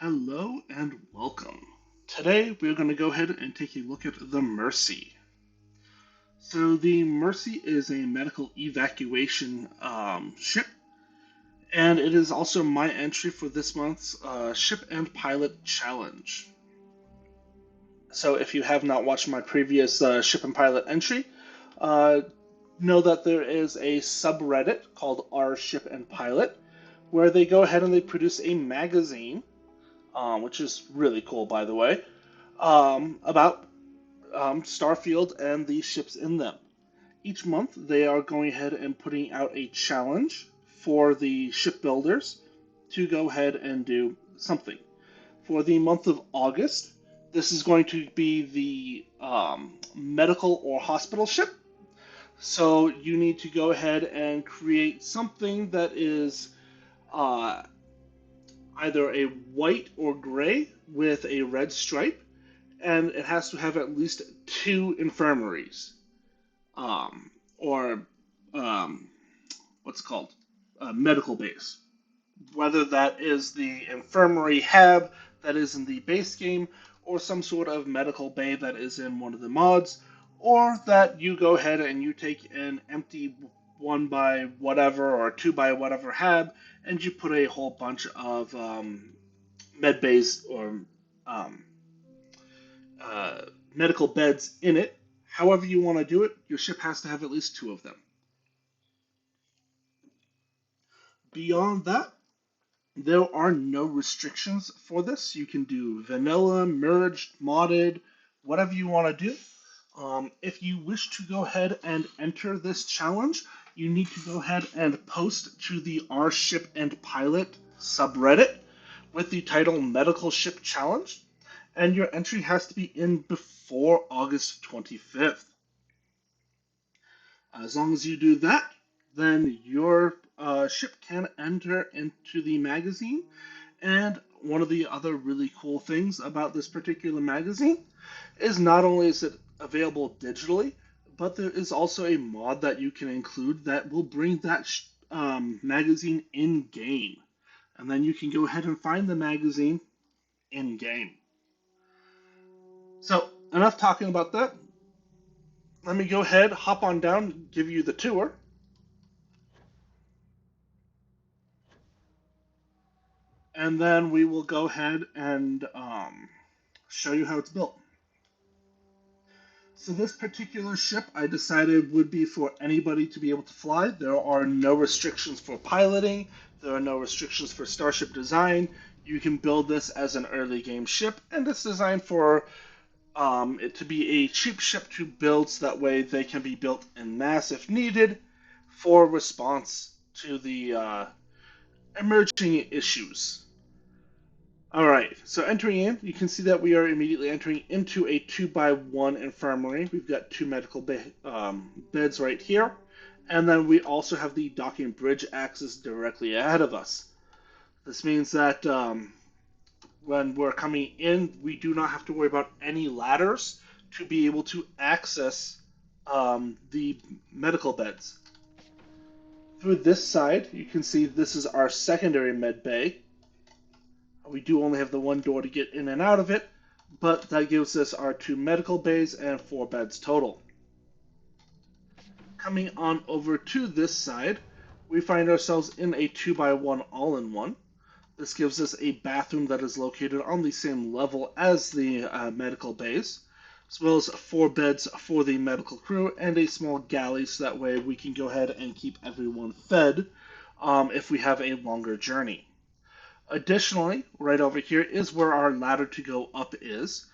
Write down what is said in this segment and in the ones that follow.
Hello and welcome. Today we're going to go ahead and take a look at the Mercy. So the Mercy is a medical evacuation ship, and it is also my entry for this month's Ship and Pilot Challenge. So if you have not watched my previous Ship and Pilot entry, uh, know that there is a subreddit called R Ship and Pilot, where they go ahead and they produce a magazine, which is really cool, by the way, about Starfield and the ships in them. Each month, they are going ahead and putting out a challenge for the shipbuilders to go ahead and do something. For the month of August, this is going to be the medical or hospital ship. So you need to go ahead and create something that is uh, either a white or gray with a red stripe, and it has to have at least two infirmaries, or um, what's it called, medical base. Whether that is the infirmary hab that is in the base game, or some sort of medical bay that is in one of the mods, or that you go ahead and you take an empty one by whatever or two by whatever hab, and you put a whole bunch of med bays or um, uh, medical beds in it. However you want to do it, your ship has to have at least two of them. Beyond that, there are no restrictions for this. You can do vanilla, merged, modded, whatever you want to do. If you wish to go ahead and enter this challenge, you need to go ahead and post to the R Ship and Pilot subreddit with the title Medical Ship Challenge, and your entry has to be in before August 25th. As long as you do that, then your ship can enter into the magazine. And one of the other really cool things about this particular magazine is not only is it available digitally, but there is also a mod that you can include that will bring that magazine in game. And then you can go ahead and find the magazine in game. So, enough talking about that. Let me go ahead, hop on down, give you the tour. And then we will go ahead and show you how it's built. So this particular ship I decided would be for anybody to be able to fly. There are no restrictions for piloting. There are no restrictions for starship design. You can build this as an early game ship, and it's designed for it to be a cheap ship to build, so that way they can be built en masse if needed for response to the emerging issues. All right, so entering in, you can see that we are immediately entering into a 2x1 infirmary. We've got two medical beds right here, and then we also have the docking bridge axis directly ahead of us. This means that when we're coming in, we do not have to worry about any ladders to be able to access the medical beds. Through this side, you can see this is our secondary med bay. We do only have the one door to get in and out of it, but that gives us our two medical bays and four beds total. Coming on over to this side, we find ourselves in a 2x1 all-in-one. This gives us a bathroom that is located on the same level as the medical bays, as well as four beds for the medical crew and a small galley, so that way we can go ahead and keep everyone fed if we have a longer journey. Additionally, right over here is where our ladder to go up is.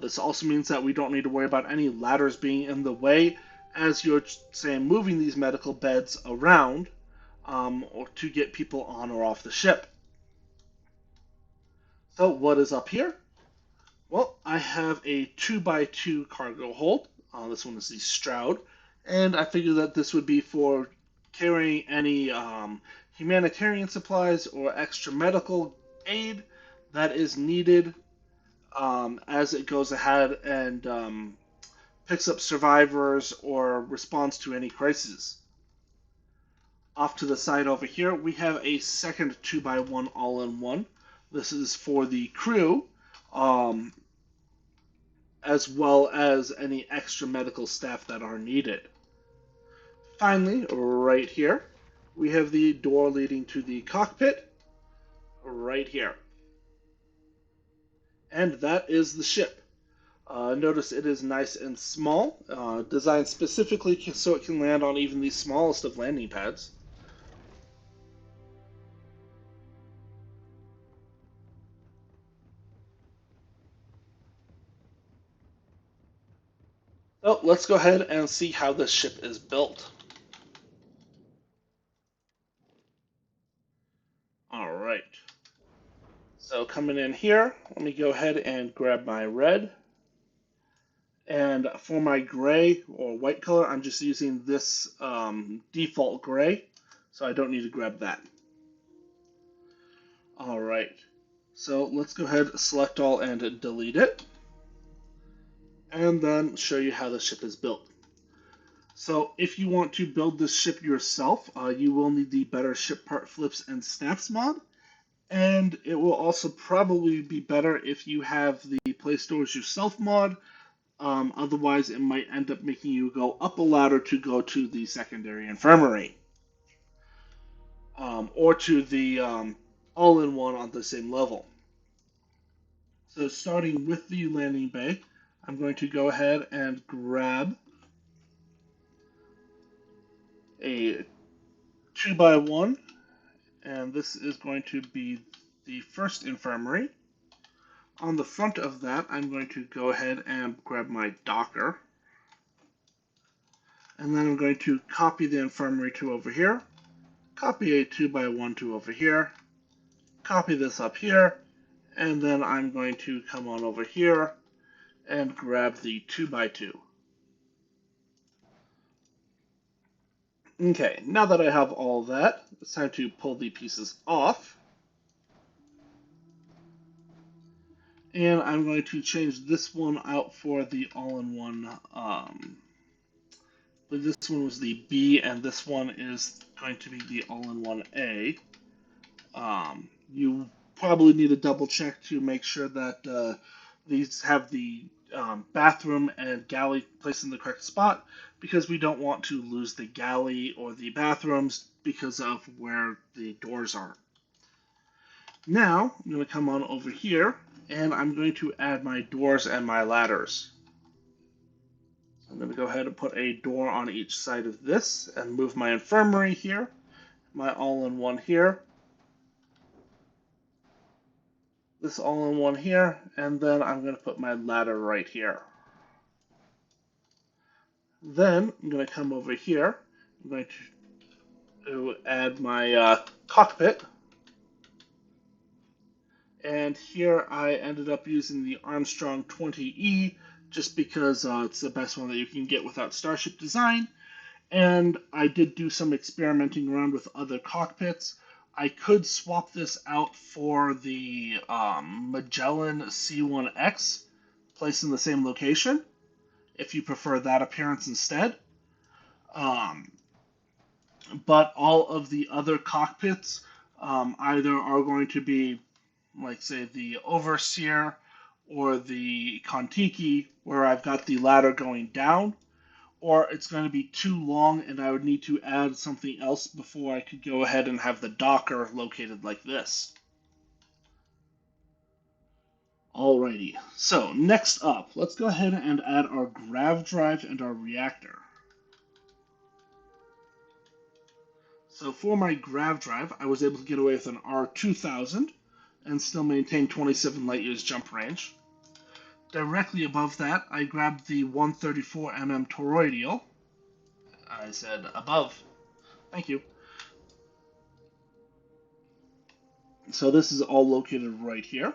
This also means that we don't need to worry about any ladders being in the way as you're, say, moving these medical beds around or to get people on or off the ship. So what is up here? Well, I have a 2x2 cargo hold. This one is the Stroud. And I figured that this would be for carrying any humanitarian supplies or extra medical aid that is needed as it goes ahead and picks up survivors or responds to any crises. Off to the side over here, we have a second 2x1 all-in-one. This is for the crew, um, as well as any extra medical staff that are needed. Finally, right here, we have the door leading to the cockpit, right here. And that is the ship. Notice it is nice and small, designed specifically so it can land on even the smallest of landing pads. So let's go ahead and see how this ship is built. All right. So coming in here, let me go ahead and grab my red. And for my gray or white color, I'm just using this default gray, so I don't need to grab that. All right. So let's go ahead, select all, and delete it. And then show you how the ship is built. So if you want to build this ship yourself, you will need the Better Ship Part Flips and Snaps mod. And it will also probably be better if you have the Play Stores Yourself mod. Otherwise, it might end up making you go up a ladder to go to the secondary infirmary. Or to the all-in-one on the same level. So starting with the landing bay, I'm going to go ahead and grab a 2x1, and this is going to be the first infirmary. On the front of that, I'm going to go ahead and grab my docker, and then I'm going to copy the infirmary to over here, copy a 2x1 to over here, copy this up here, and then I'm going to come on over here and grab the 2x2. Okay, now that I have all that, it's time to pull the pieces off. And I'm going to change this one out for the all-in-one. This one was the B, and this one is going to be the all-in-one A. You probably need to double check to make sure that these have the bathroom and galley placed in the correct spot, because we don't want to lose the galley or the bathrooms because of where the doors are. Now, I'm going to come on over here, and I'm going to add my doors and my ladders. So I'm going to go ahead and put a door on each side of this, and move my infirmary here, my all-in-one here, this all-in-one here, and then I'm going to put my ladder right here. Then I'm going to come over here, I'm going to add my cockpit, and here I ended up using the Armstrong 20E just because it's the best one that you can get without Starship design. And I did do some experimenting around with other cockpits. I could swap this out for the Magellan C1X, placed in the same location, if you prefer that appearance instead. Um, but all of the other cockpits either are going to be, like, say, the Overseer or the Kontiki, where I've got the ladder going down, or it's going to be too long and I would need to add something else before I could go ahead and have the docker located like this. Alrighty, so next up, let's go ahead and add our grav drive and our reactor. So for my grav drive, I was able to get away with an R2000 and still maintain 27 light years jump range. Directly above that, I grabbed the 134mm toroidal. I said above. Thank you. So this is all located right here.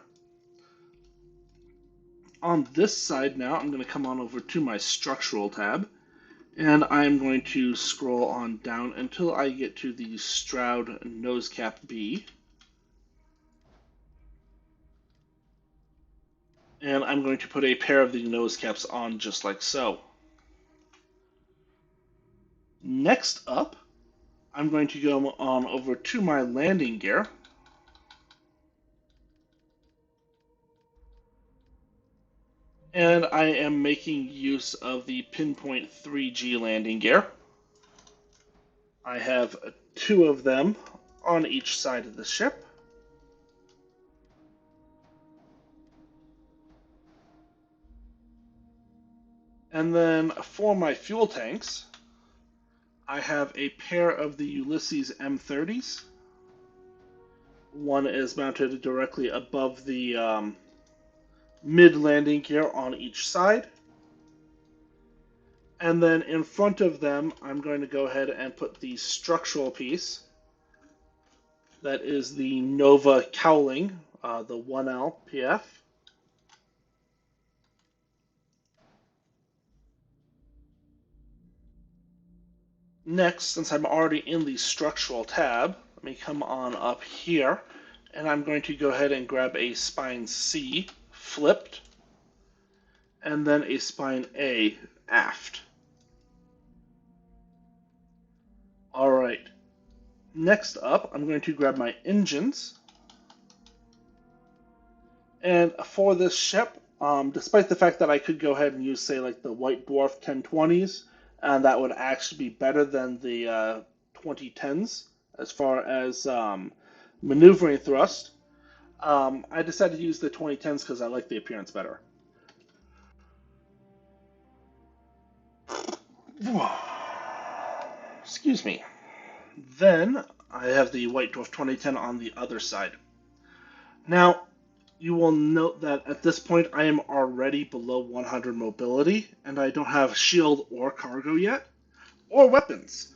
On this side now, I'm going to come on over to my structural tab, and I'm going to scroll on down until I get to the Stroud nose cap B. And I'm going to put a pair of the nose caps on just like so. Next up, I'm going to go on over to my landing gear. And I am making use of the Pinpoint 3G landing gear. I have two of them on each side of the ship. And then for my fuel tanks, I have a pair of the Ulysses M30s. One is mounted directly above the mid landing gear on each side. And then in front of them, I'm going to go ahead and put the structural piece. That is the Nova cowling, the 1L PF. Next, since I'm already in the structural tab, let me come on up here, and I'm going to go ahead and grab a spine C flipped, and then a spine A aft. All right. Next up, I'm going to grab my engines. And for this ship, despite the fact that I could go ahead and use, say, like the White Dwarf 1020s, and that would actually be better than the 2010s as far as maneuvering thrust, I decided to use the 2010s because I like the appearance better. Excuse me. Then I have the White Dwarf 2010 on the other side. Now, you will note that at this point I am already below 100 mobility, and I don't have shield or cargo yet, or weapons.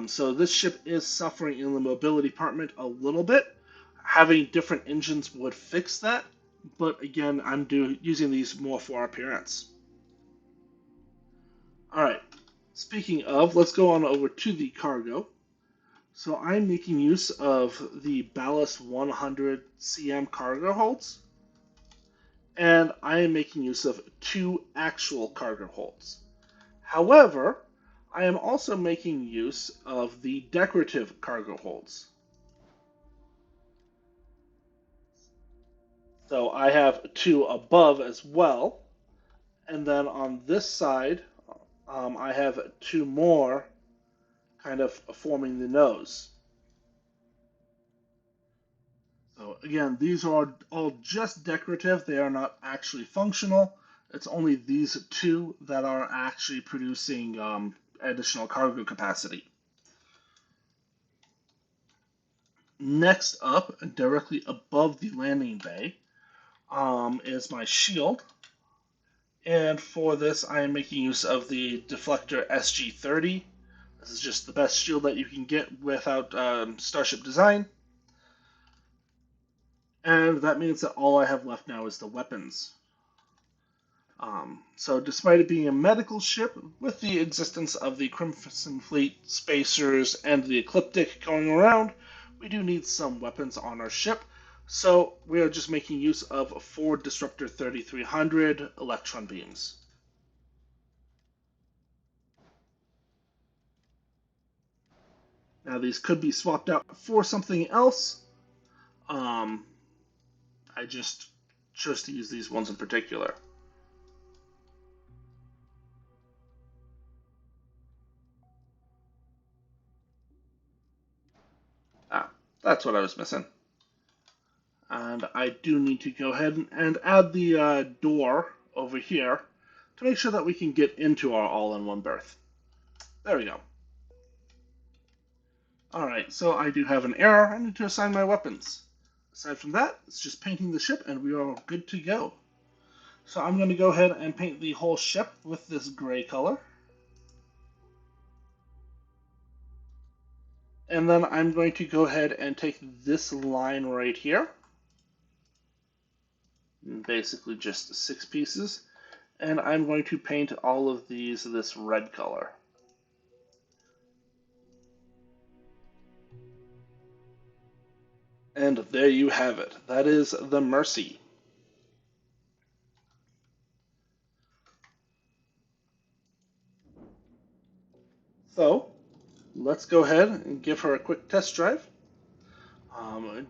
So this ship is suffering in the mobility department a little bit. Having different engines would fix that, but again, I'm using these more for appearance. All right. Speaking of, let's go on over to the cargo. So I'm making use of the ballast 100 cm cargo holds, and I am making use of two actual cargo holds. However, I am also making use of the decorative cargo holds. So I have two above as well, and then on this side, I have two more kind of forming the nose. So again, these are all just decorative. They are not actually functional. It's only these two that are actually producing additional cargo capacity. Next up, directly above the landing bay, is my shield. And for this, I am making use of the Deflector SG30. This is just the best shield that you can get without Starship design. And that means that all I have left now is the weapons. So despite it being a medical ship, with the existence of the Crimson Fleet, Spacers, and the Ecliptic going around, we do need some weapons on our ship. So we are just making use of 4 Disruptor 3300 electron beams. Now these could be swapped out for something else. I just chose to use these ones in particular. Ah, that's what I was missing. And I do need to go ahead and add the door over here to make sure that we can get into our all-in-one berth. There we go. Alright, so I do have an error. I need to assign my weapons. Aside from that, it's just painting the ship and we are good to go. So I'm going to go ahead and paint the whole ship with this gray color. And then I'm going to go ahead and take this line right here, basically just 6 pieces, and I'm going to paint all of these this red color. And there you have it. That is the Mercy. So, let's go ahead and give her a quick test drive.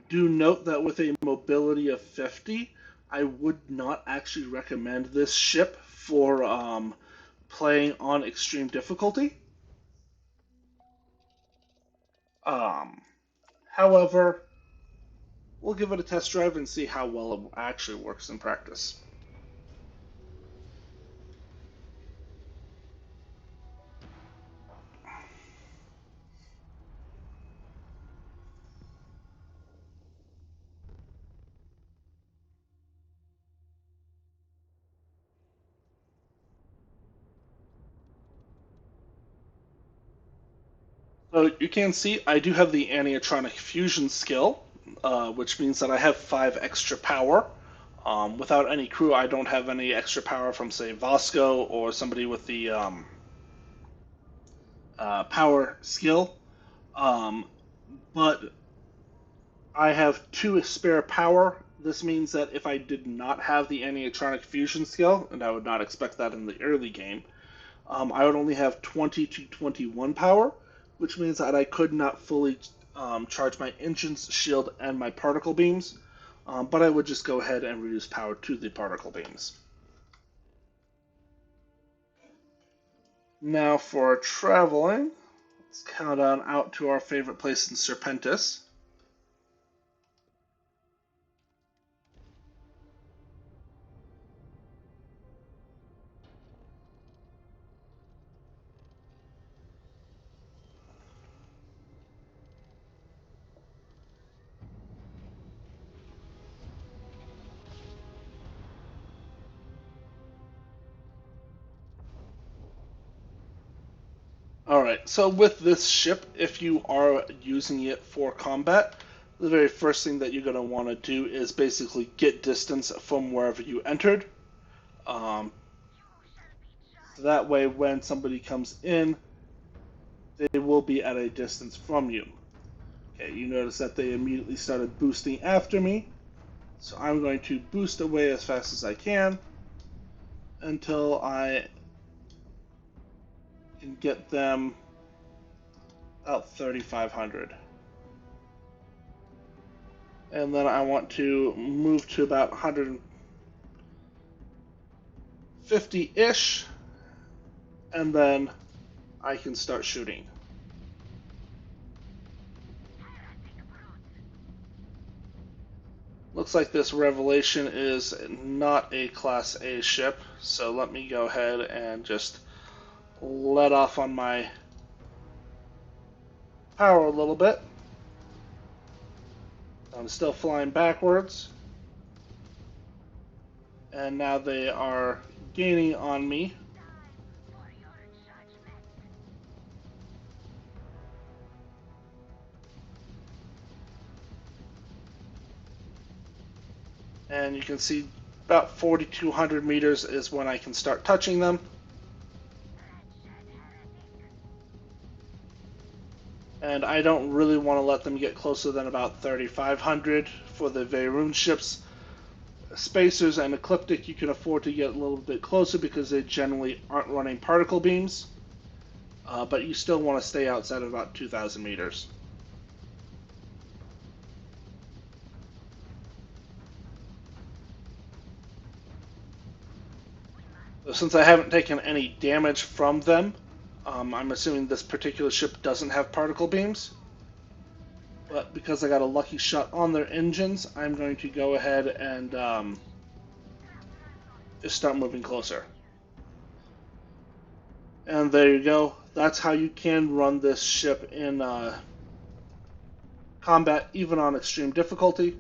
Do note that with a mobility of 50, I would not actually recommend this ship for playing on extreme difficulty. Um, However, we'll give it a test drive and see how well it actually works in practice. So you can see I do have the anitronic fusion skill, which means that I have 5 extra power. Without any crew, I don't have any extra power from, say, Vasco or somebody with the power skill. Um, but I have 2 spare power. This means that if I did not have the anitronic fusion skill, and I would not expect that in the early game, I would only have 20 to 21 power, which means that I could not fully charge my engines, shield, and my particle beams, but I would just go ahead and reduce power to the particle beams. Now for traveling, let's count on out to our favorite place in Serpentis. Alright, so with this ship, if you are using it for combat, the very first thing that you're going to want to do is basically get distance from wherever you entered. Um, so that way, when somebody comes in, they will be at a distance from you. Okay, you notice that they immediately started boosting after me, so I'm going to boost away as fast as I can until I can get them about 3,500. And then I want to move to about 150-ish, and then I can start shooting. Looks like this Revelation is not a Class A ship, so let me go ahead and just let off on my power a little bit. I'm still flying backwards, and now they are gaining on me. And you can see about 4,200 meters is when I can start touching them. And I don't really want to let them get closer than about 3,500 for the Veyroon ships. Spacers and Ecliptic, you can afford to get a little bit closer because they generally aren't running particle beams. But you still want to stay outside of about 2,000 meters. So since I haven't taken any damage from them, I'm assuming this particular ship doesn't have particle beams. But because I got a lucky shot on their engines, I'm going to go ahead and just start moving closer. And there you go. That's how you can run this ship in combat, even on extreme difficulty.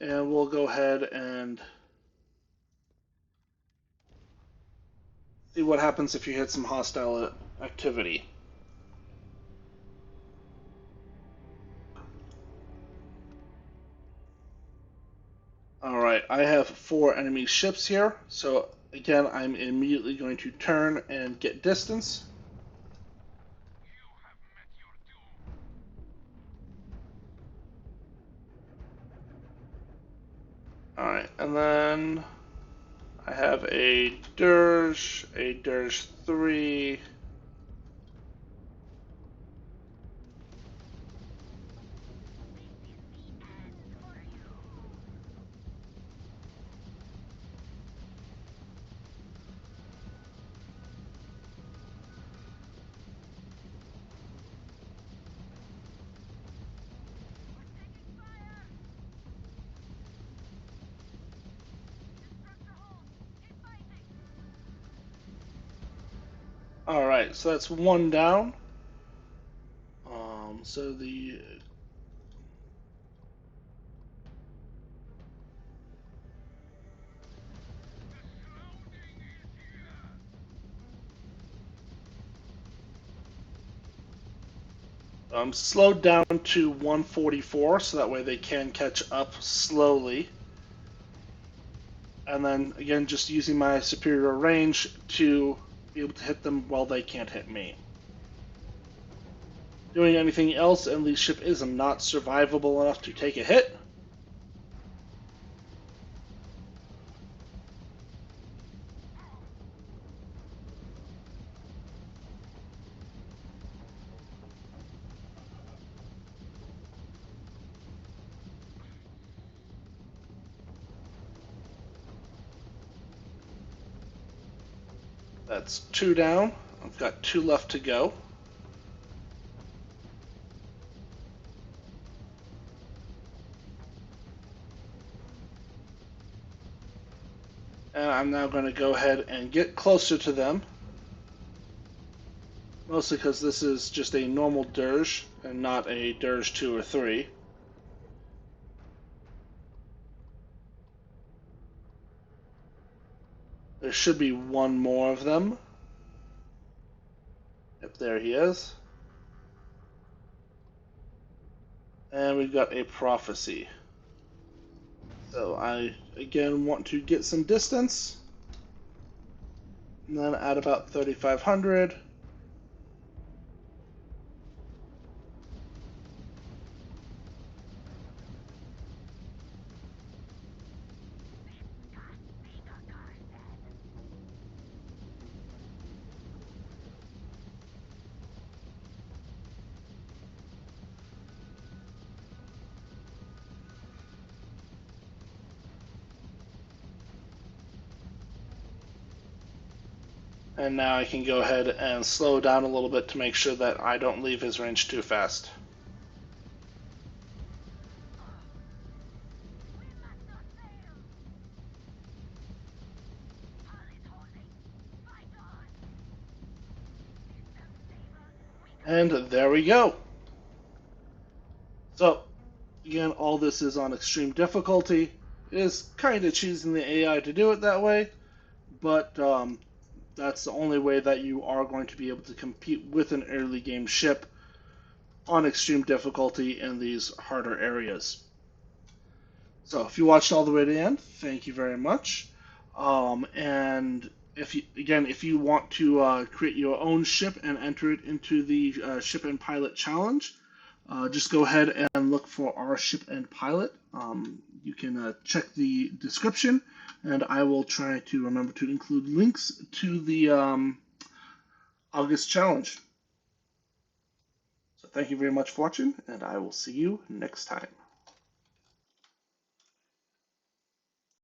And we'll go ahead and see what happens if you hit some hostile activity. Alright, I have 4 enemy ships here, so again, I'm immediately going to turn and get distance. Alright, and then I have a Dirge 3, Alright, so that's one down. So slowed down to 144, so that way they can catch up slowly. And then again, just using my superior range to be able to hit them while they can't hit me. Doing anything else, and the ship is not survivable enough to take a hit. That's two down. I've got two left to go. And I'm now going to go ahead and get closer to them. Mostly because this is just a normal dirge and not a dirge 2 or 3. There should be one more of them. Yep, there he is. And we've got a prophecy. So I, again, want to get some distance. And then at about 3,500. And now I can go ahead and slow down a little bit to make sure that I don't leave his range too fast. And there we go. So, again, all this is on extreme difficulty. It is kind of choosing the AI to do it that way, but that's the only way that you are going to be able to compete with an early game ship on extreme difficulty in these harder areas. So if you watched all the way to the end, thank you very much. And if you want to create your own ship and enter it into the ship and pilot challenge, just go ahead and look for our ship and pilot. You can check the description, and I will try to remember to include links to the August challenge. So thank you very much for watching, and I will see you next time.